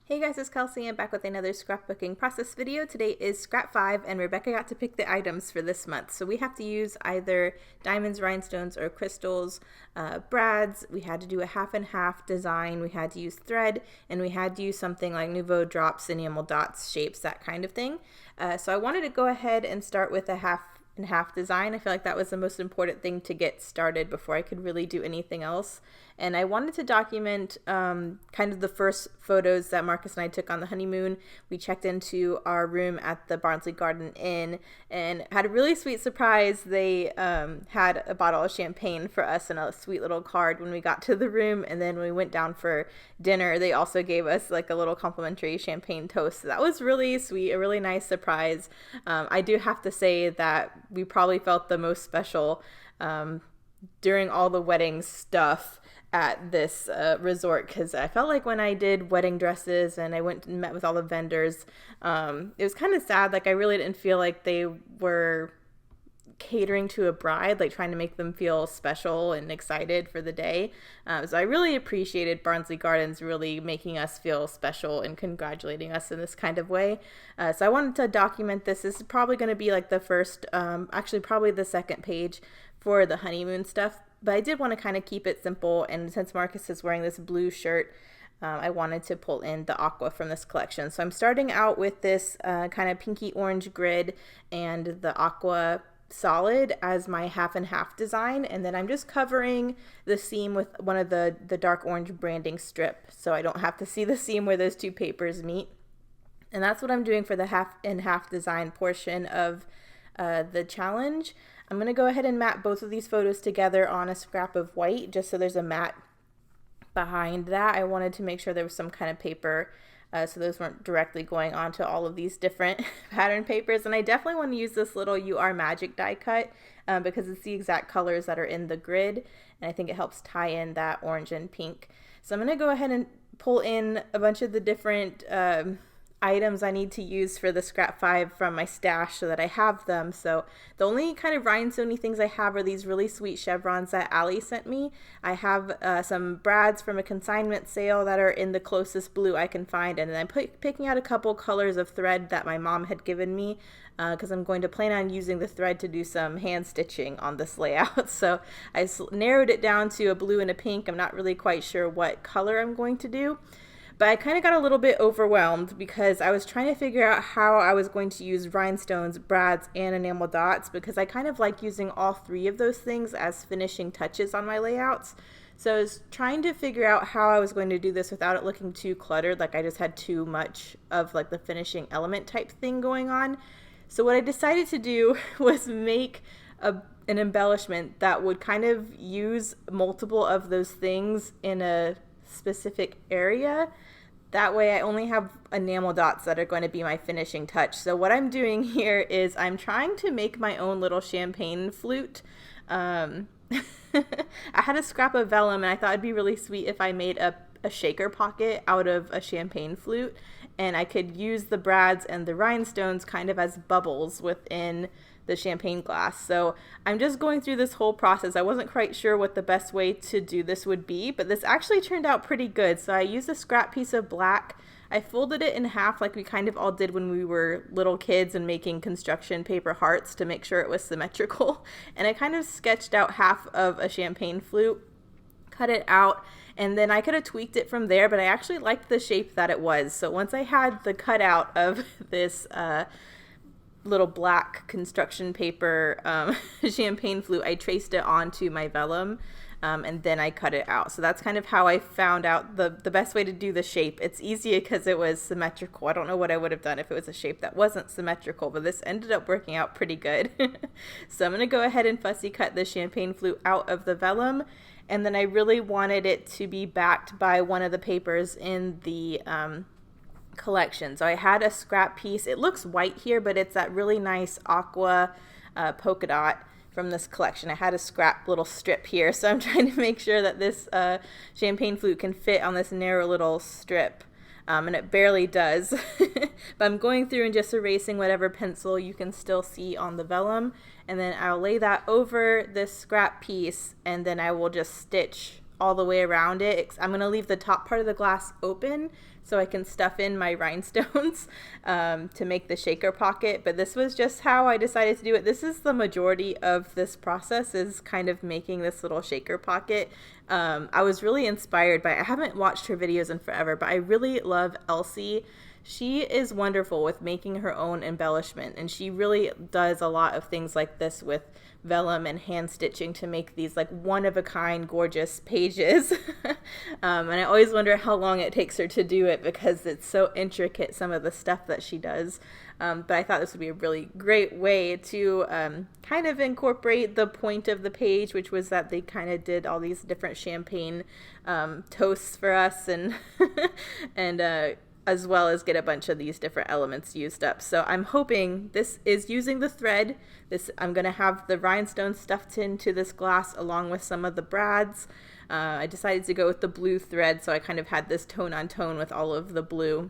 Hey guys, it's Kelsey. I'm back with another scrapbooking process video. Today is scrap 5 and Rebecca got to pick the items for this month. So we have to use either diamonds, rhinestones, or crystals, brads. We had to do a half and half design. We had to use thread, and we had to use something like nouveau drops, enamel dots, shapes, that kind of thing. So I wanted to go ahead and start with a half and half design. I feel like that was the most important thing to get started before I could really do anything else. And I wanted to document kind of the first photos that Marcus and I took on the honeymoon. We checked into our room at the Barnsley Garden Inn and had a really sweet surprise. They had a bottle of champagne for us and a sweet little card when we got to the room. And then when we went down for dinner, they also gave us like a little complimentary champagne toast. So that was really sweet, a really nice surprise. I do have to say that we probably felt the most special during all the wedding stuff at this resort, because I felt like when I did wedding dresses and I went and met with all the vendors, it was kind of sad. Like I really didn't feel like they were catering to a bride, like trying to make them feel special and excited for the day. So I really appreciated Barnsley Gardens really making us feel special and congratulating us in this kind of way. So I wanted to document this. This is probably going to be like the first, actually probably the second page for the honeymoon stuff. But I did want to kind of keep it simple, and since Marcus is wearing this blue shirt, I wanted to pull in the aqua from this collection. So I'm starting out with this kind of pinky orange grid and the aqua solid as my half and half design, and then I'm just covering the seam with one of the dark orange branding strip so I don't have to see the seam where those two papers meet. And that's what I'm doing for the half and half design portion of the challenge. I'm going to go ahead and mat both of these photos together on a scrap of white just so there's a mat behind that. I wanted to make sure there was some kind of paper so those weren't directly going onto all of these different pattern papers. And I definitely want to use this little UR Magic die cut because it's the exact colors that are in the grid, and I think it helps tie in that orange and pink. So I'm going to go ahead and pull in a bunch of the different items I need to use for the scrap 5 from my stash so that I have them. So the only kind of rhinestone things I have are these really sweet chevrons that Allie sent me. I have some brads from a consignment sale that are in the closest blue I can find, and then I'm picking out a couple colors of thread that my mom had given me because I'm going to plan on using the thread to do some hand stitching on this layout. So I narrowed it down to a blue and a pink. I'm not really quite sure what color I'm going to do. But I kind of got a little bit overwhelmed because I was trying to figure out how I was going to use rhinestones, brads, and enamel dots, because I kind of like using all three of those things as finishing touches on my layouts. So I was trying to figure out how I was going to do this without it looking too cluttered, like I just had too much of like the finishing element type thing going on. So what I decided to do was make an embellishment that would kind of use multiple of those things in a specific area. That way I only have enamel dots that are going to be my finishing touch. So what I'm doing here is I'm trying to make my own little champagne flute. I had a scrap of vellum and I thought it'd be really sweet if I made a shaker pocket out of a champagne flute, and I could use the brads and the rhinestones kind of as bubbles within the champagne glass. So I'm just going through this whole process. I wasn't quite sure what the best way to do this would be, but this actually turned out pretty good. So I used a scrap piece of black. I folded it in half like we kind of all did when we were little kids and making construction paper hearts to make sure it was symmetrical. And I kind of sketched out half of a champagne flute, cut it out, and then I could have tweaked it from there, but I actually liked the shape that it was. So once I had the cutout of this little black construction paper champagne flute, I traced it onto my vellum and then I cut it out. So that's kind of how I found out the best way to do the shape. It's easy because it was symmetrical. I don't know what I would have done if it was a shape that wasn't symmetrical, but this ended up working out pretty good. So I'm going to go ahead and fussy cut the champagne flute out of the vellum, and then I really wanted it to be backed by one of the papers in the collection. So I had a scrap piece. It looks white here, but it's that really nice aqua polka dot from this collection. I had a scrap little strip here, so I'm trying to make sure that this champagne flute can fit on this narrow little strip. And it barely does. But I'm going through and just erasing whatever pencil you can still see on the vellum, and then I'll lay that over this scrap piece, and then I will just stitch all the way around it. I'm going to leave the top part of the glass open so I can stuff in my rhinestones to make the shaker pocket. But this was just how I decided to do it. This is the majority of this process, is kind of making this little shaker pocket. I was really inspired by, I haven't watched her videos in forever, but I really love Elsie. She is wonderful with making her own embellishment, and she really does a lot of things like this with vellum and hand stitching to make these like one-of-a-kind gorgeous pages. And I always wonder how long it takes her to do it because it's so intricate, some of the stuff that she does. But I thought this would be a really great way to kind of incorporate the point of the page, which was that they kind of did all these different champagne toasts for us, and and as well as get a bunch of these different elements used up. So I'm hoping this is using the thread. I'm going to have the rhinestones stuffed into this glass along with some of the brads. I decided to go with the blue thread, so I kind of had this tone on tone with all of the blue.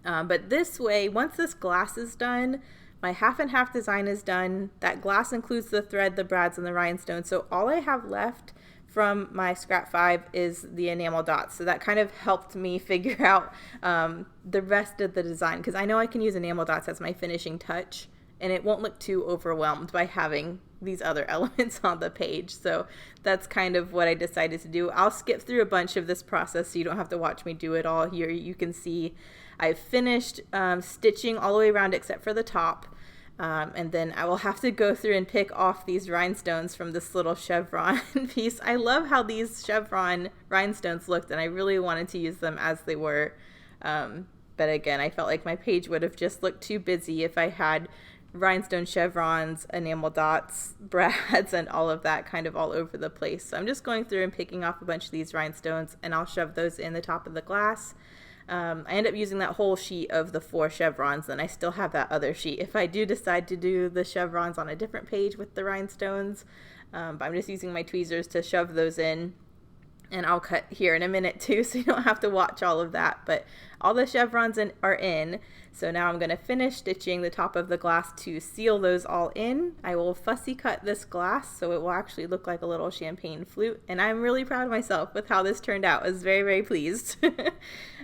But this way, once this glass is done, my half and half design is done. That glass includes the thread, the brads, and the rhinestones. So all I have left from my Scrap 5 is the enamel dots. So that kind of helped me figure out the rest of the design, because I know I can use enamel dots as my finishing touch and it won't look too overwhelmed by having these other elements on the page. So that's kind of what I decided to do. I'll skip through a bunch of this process so you don't have to watch me do it all. Here you can see I've finished stitching all the way around except for the top. And then I will have to go through and pick off these rhinestones from this little chevron piece. I love how these chevron rhinestones looked, and I really wanted to use them as they were. But again, I felt like my page would have just looked too busy if I had rhinestone chevrons, enamel dots, brads, and all of that kind of all over the place. So I'm just going through and picking off a bunch of these rhinestones, and I'll shove those in the top of the glass. I end up using that whole sheet of the 4 chevrons, and I still have that other sheet if I do decide to do the chevrons on a different page with the rhinestones. But I'm just using my tweezers to shove those in, and I'll cut here in a minute too, so you don't have to watch all of that. But all the chevrons are in, so now I'm going to finish stitching the top of the glass to seal those all in. I will fussy cut this glass so it will actually look like a little champagne flute, and I'm really proud of myself with how this turned out. I was very, very pleased.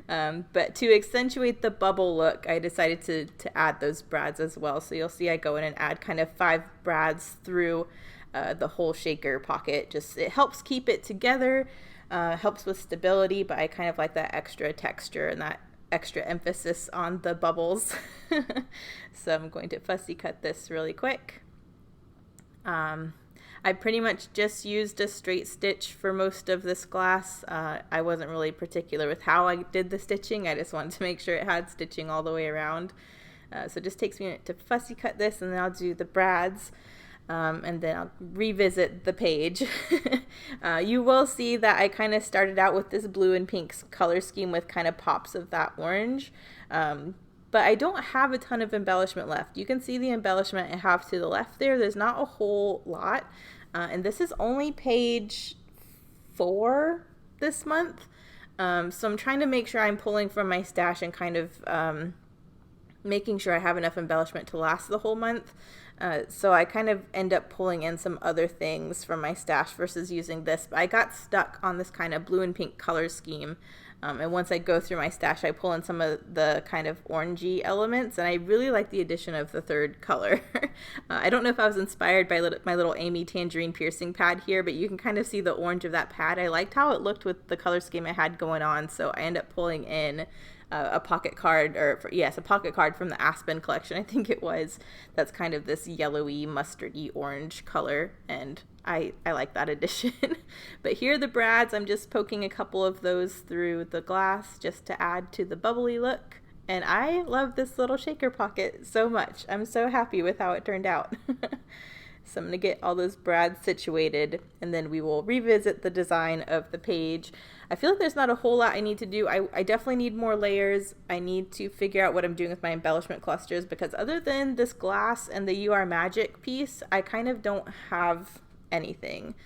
But to accentuate the bubble look, I decided to add those brads as well. So you'll see I go in and add kind of 5 brads through the whole shaker pocket. Just it helps keep it together, helps with stability, but I kind of like that extra texture and that extra emphasis on the bubbles. So I'm going to fussy cut this really quick. I pretty much just used a straight stitch for most of this glass. I wasn't really particular with how I did the stitching. I just wanted to make sure it had stitching all the way around. So it just takes me a minute to fussy cut this, and then I'll do the brads. And then I'll revisit the page. You will see that I kind of started out with this blue and pink color scheme with kind of pops of that orange. But I don't have a ton of embellishment left. You can see the embellishment I have to the left there. There's not a whole lot. And this is only page 4 this month. So I'm trying to make sure I'm pulling from my stash and kind of making sure I have enough embellishment to last the whole month. So I kind of end up pulling in some other things from my stash versus using this. But I got stuck on this kind of blue and pink color scheme. And once I go through my stash, I pull in some of the kind of orangey elements, and I really like the addition of the 3rd color. I don't know if I was inspired by my little Amy Tangerine piercing pad here, but you can kind of see the orange of that pad. I liked how it looked with the color scheme I had going on, so I end up pulling in a pocket card, a pocket card from the Aspen collection, I think it was. That's kind of this yellowy, mustardy orange color, and I like that addition. But here are the brads. I'm just poking a couple of those through the glass just to add to the bubbly look. And I love this little shaker pocket so much. I'm so happy with how it turned out. So I'm going to get all those brads situated, and then we will revisit the design of the page. I feel like there's not a whole lot I need to do. I definitely need more layers. I need to figure out what I'm doing with my embellishment clusters, because other than this glass and the You Are Magic piece, I kind of don't have anything.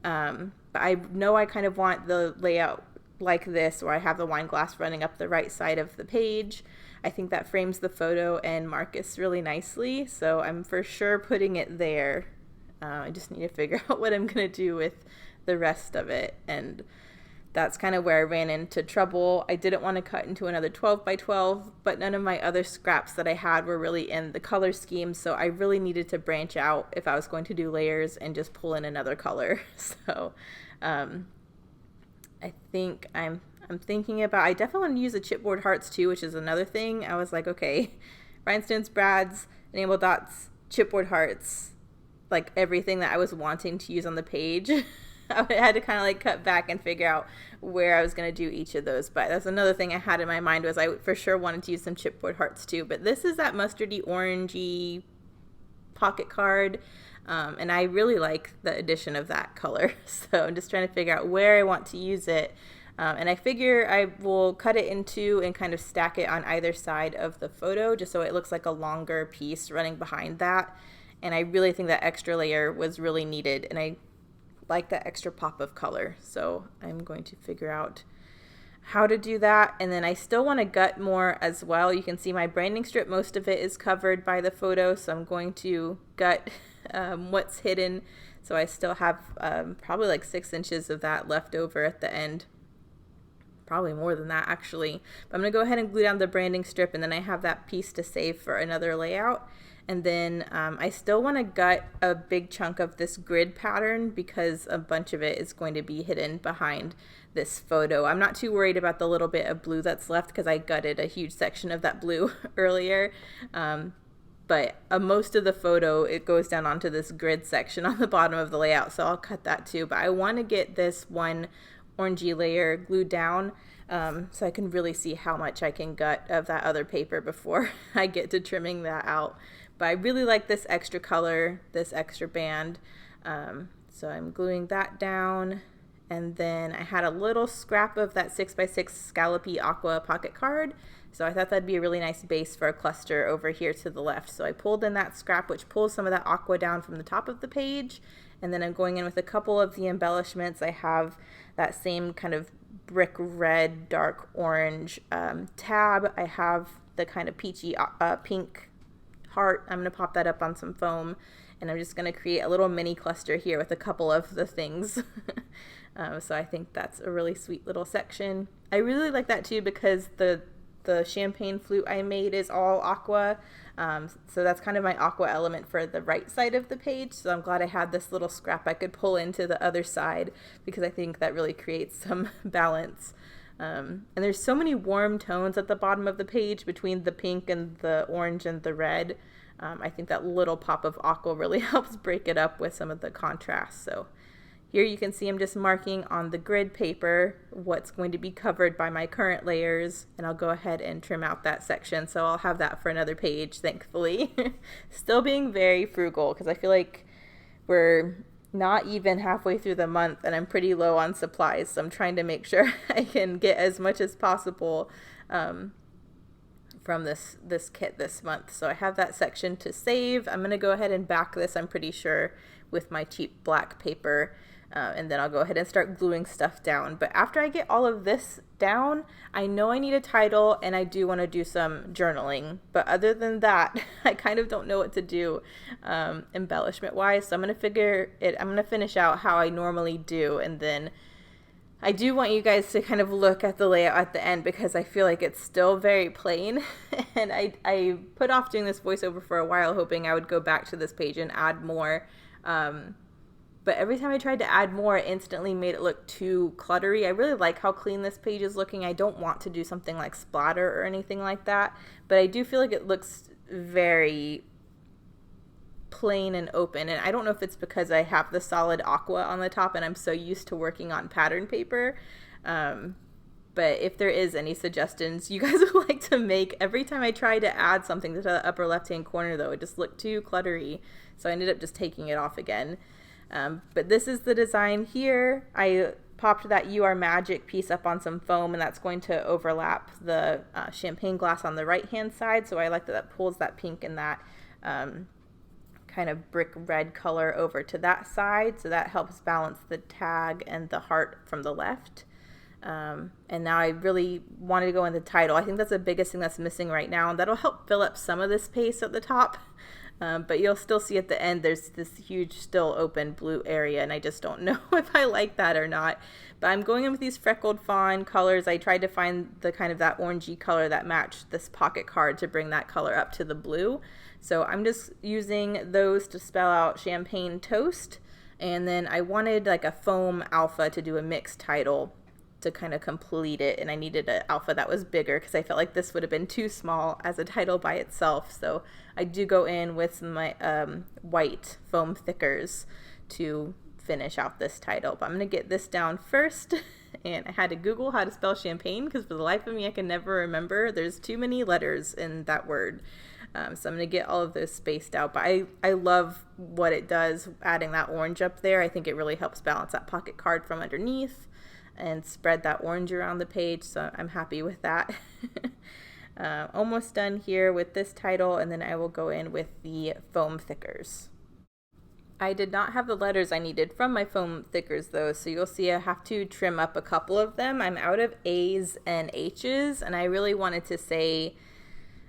But I know I kind of want the layout like this, where I have the wine glass running up the right side of the page. I think that frames the photo and Marcus really nicely, so I'm for sure putting it there. I just need to figure out what I'm going to do with the rest of it. And that's kind of where I ran into trouble. I didn't want to cut into another 12 by 12, but none of my other scraps that I had were really in the color scheme, so I really needed to branch out if I was going to do layers and just pull in another color. So I think I'm thinking about, I definitely want to use the chipboard hearts too, which is another thing. I was like, okay, rhinestones, brads, enamel dots, chipboard hearts, like everything that I was wanting to use on the page. I had to kind of like cut back and figure out where I was going to do each of those. But that's another thing I had in my mind, was I for sure wanted to use some chipboard hearts too. But this is that mustardy orangey pocket card. And I really like the addition of that color. So I'm just trying to figure out where I want to use it. And I figure I will cut it in two and kind of stack it on either side of the photo, just so it looks like a longer piece running behind that. And I really think that extra layer was really needed, and I like that extra pop of color. So I'm going to figure out how to do that. And then I still want to gut more as well. You can see my branding strip, most of it is covered by the photo, so I'm going to gut what's hidden. So I still have probably like 6 inches of that left over at the end. Probably more than that actually. But I'm going to go ahead and glue down the branding strip, and then I have that piece to save for another layout. And then I still want to gut a big chunk of this grid pattern, because a bunch of it is going to be hidden behind this photo. I'm not too worried about the little bit of blue that's left, because I gutted a huge section of that blue earlier. But most of the photo, it goes down onto this grid section on the bottom of the layout, so I'll cut that too. But I want to get this one orangey layer glued down, so I can really see how much I can gut of that other paper before I get to trimming that out. But I really like this extra color, this extra band, so I'm gluing that down. And then I had a little scrap of that 6x6 scallopy aqua pocket card, so I thought that'd be a really nice base for a cluster over here to the left. So I pulled in that scrap, which pulls some of that aqua down from the top of the page, and then I'm going in with a couple of the embellishments. I have that same kind of brick red, dark orange tab. I have the kind of peachy pink heart. I'm going to pop that up on some foam, and I'm just going to create a little mini cluster here with a couple of the things. So I think that's a really sweet little section. I really like that too, because the champagne flute I made is all aqua. So that's kind of my aqua element for the right side of the page. So I'm glad I had this little scrap I could pull into the other side, because I think that really creates some balance. And there's so many warm tones at the bottom of the page between the pink and the orange and the red. I think that little pop of aqua really helps break it up with some of the contrast. So here you can see I'm just marking on the grid paper what's going to be covered by my current layers, and I'll go ahead and trim out that section. So I'll have that for another page, thankfully. Still being very frugal, because I feel like we're not even halfway through the month and I'm pretty low on supplies, so I'm trying to make sure I can get as much as possible from this kit this month. So I have that section to save. I'm going to go ahead and back this, I'm pretty sure, with my cheap black paper, and then I'll go ahead and start gluing stuff down. But after I get all of this down, I know I need a title, and I do want to do some journaling. But other than that, I kind of don't know what to do embellishment wise. So I'm going to finish out how I normally do, and then I do want you guys to kind of look at the layout at the end, because I feel like it's still very plain. And I put off doing this voiceover for a while, hoping I would go back to this page and add more. But every time I tried to add more, it instantly made it look too cluttery. I really like how clean this page is looking. I don't want to do something like splatter or anything like that, but I do feel like it looks very plain and open. And I don't know if it's because I have the solid aqua on the top and I'm so used to working on pattern paper. But if there is any suggestions you guys would like to make, every time I try to add something to the upper left-hand corner, though, it just looked too cluttery. So I ended up just taking it off again. But this is the design here. I popped that You Are Magic piece up on some foam, and that's going to overlap the champagne glass on the right-hand side. So I like that pulls that pink and that kind of brick red color over to that side. So that helps balance the tag and the heart from the left. And now I really wanted to go in the title. I think that's the biggest thing that's missing right now, and that'll help fill up some of the space at the top. But you'll still see at the end there's this huge still open blue area, and I just don't know if I like that or not. But I'm going in with these freckled fawn colors. I tried to find the kind of that orangey color that matched this pocket card to bring that color up to the blue. So I'm just using those to spell out Champagne Toast. And then I wanted like a foam alpha to do a mixed title to kind of complete it, and I needed an alpha that was bigger because I felt like this would have been too small as a title by itself. So I do go in with some my white foam thickers to finish out this title. But I'm going to get this down first, and I had to Google how to spell champagne because for the life of me I can never remember. There's too many letters in that word. So I'm going to get all of those spaced out. But I love what it does, adding that orange up there. I think it really helps balance that pocket card from underneath and spread that orange around the page, so I'm happy with that. Almost done here with this title, and then I will go in with the foam thickers. I did not have the letters I needed from my foam thickers though, so you'll see I have to trim up a couple of them. I'm out of A's and H's, and I really wanted to say,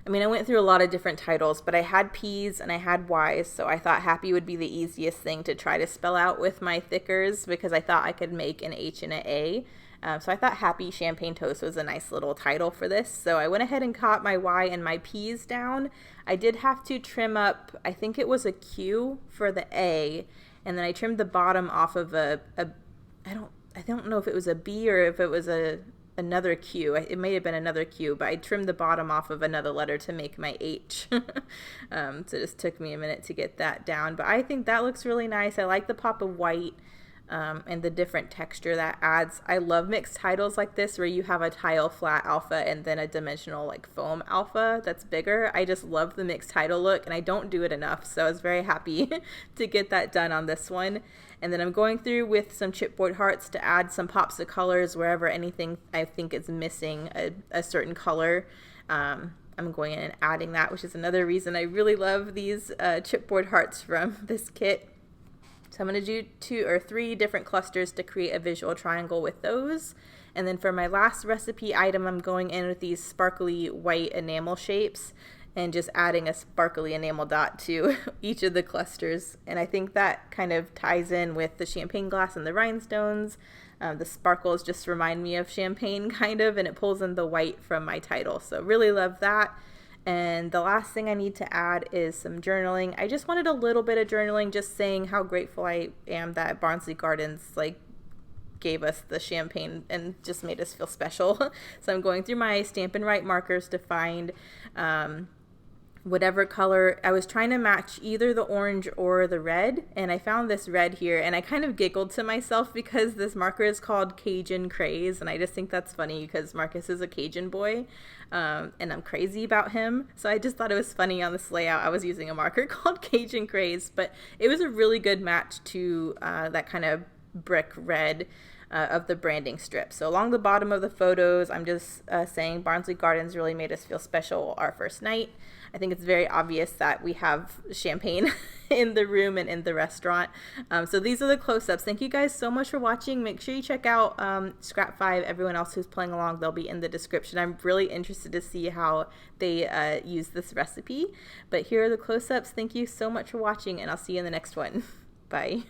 I mean, I went through a lot of different titles, but I had P's and I had Y's, so I thought happy would be the easiest thing to try to spell out with my thickers because I thought I could make an H and an A. So I thought Happy Champagne Toast was a nice little title for this. So I went ahead and cut my Y and my P's down. I did have to trim up, I think it was a Q for the A, and then I trimmed the bottom off of I don't know if it was a B or if it was another Q. It may have been another Q, but I trimmed the bottom off of another letter to make my H. So it just took me a minute to get that down, but I think that looks really nice. I like the pop of white and the different texture that adds. I love mixed titles like this where you have a tile flat alpha and then a dimensional like foam alpha that's bigger. I just love the mixed title look, and I don't do it enough, so I was very happy to get that done on this one. And then I'm going through with some chipboard hearts to add some pops of colors wherever anything I think is missing a certain color. I'm going in and adding that, which is another reason I really love these chipboard hearts from this kit. So I'm going to do 2 or 3 different clusters to create a visual triangle with those. And then for my last recipe item, I'm going in with these sparkly white enamel shapes and just adding a sparkly enamel dot to each of the clusters. And I think that kind of ties in with the champagne glass and the rhinestones. The sparkles just remind me of champagne kind of, and it pulls in the white from my title. So really love that. And the last thing I need to add is some journaling. I just wanted a little bit of journaling, just saying how grateful I am that Barnsley Gardens gave us the champagne and just made us feel special. So I'm going through my Stampin' Write markers to find whatever color. I was trying to match either the orange or the red, and I found this red here, and I kind of giggled to myself because this marker is called Cajun Craze, and I just think that's funny because Marcus is a Cajun boy, and I'm crazy about him, so I just thought it was funny on this layout I was using a marker called Cajun Craze. But it was a really good match to that kind of brick red of the branding strip. So along the bottom of the photos, I'm just saying Barnsley Gardens really made us feel special our first night. I think it's very obvious that we have champagne in the room and in the restaurant. So these are the close-ups. Thank you guys so much for watching. Make sure you check out Scrap 5. Everyone else who's playing along, they'll be in the description. I'm really interested to see how they use this recipe. But here are the close-ups. Thank you so much for watching, and I'll see you in the next one. Bye.